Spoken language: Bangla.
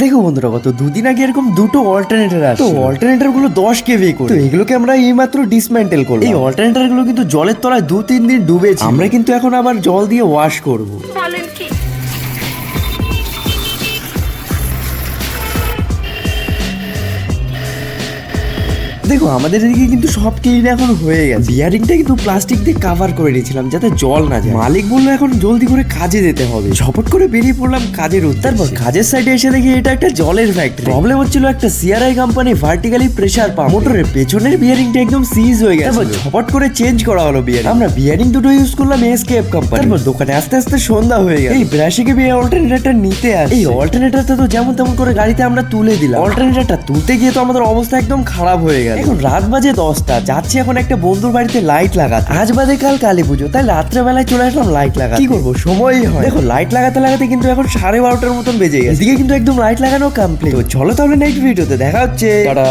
দেখো বন্ধুরা, গত দুদিন আগে এরকম দুটো অল্টারনেটর আসছে। তো অল্টারনেটর গুলো 10 কেভি করে। তো এগুলোকে আমরা এইমাত্র ডিসমেন্টেল করলাম। এই অল্টারনেটর গুলো কিন্তু জলের তলায় 2-3 দিন ডুবেছে। আমরা কিন্তু এখন আবার জল দিয়ে ওয়াশ করব। বলেন কি? দেখো আমাদের এদিকে কিন্তু সব ক্লিন এখন হয়ে গেছে। বিয়ারিংটা কিন্তু প্লাস্টিক দিয়ে কভার করে নিয়েছিলাম যাতে জল না যায়। মালিক বললো এখন জলদি করে কাজে যেতে হবে। ঝপট করে বেরিয়ে পড়লাম কাজের উদ্দেশ্যে। তারপর কাজের সাইডে এসে দেখি এটা একটা জলের ফ্যাক্টরি। প্রবলেম হচ্ছিল একটা CRI company vertically pressure pump মোটরের পেছনের বিয়ারিংটা একদম সিজ হয়ে গেছে। তারপর ঝপট করে চেঞ্জ করা হলো বিয়ারিং। আমরা বিয়ারিং দুটো ইউজ করলাম এসকেএফ কোম্পানি। তারপর দোকানে আস্তে আস্তে সন্ধ্যা হয়ে গেল। এই ব্রাশিকে বিয়ে অল্টারনেটরটা নিতে আসে। এই অল্টারনেটরটা তো যেমন তেমন করে গাড়িতে আমরা তুলে দিলাম। অল্টারনেটরটা তুলতে গিয়ে তো আমাদের অবস্থা একদম খারাপ হয়ে গেল। এখন রাত বাজে 10টা, যাচ্ছি এখন একটা বন্ধুর বাড়িতে লাইট লাগাতে। আজ বাদে কাল কালী পুজো, তাই রাত্রেবেলায় চলে আসলাম লাইট লাগাতে। কি করবো, সময়ই হয়। দেখো লাইট লাগাতে লাগাতে কিন্তু এখন 12:30টার মতন বেজে গেছে। এদিকে কিন্তু একদম লাইট লাগানো কমপ্লিট। তো চলো তাহলে নেক্সট ভিডিওতে দেখা হচ্ছে। টাটা।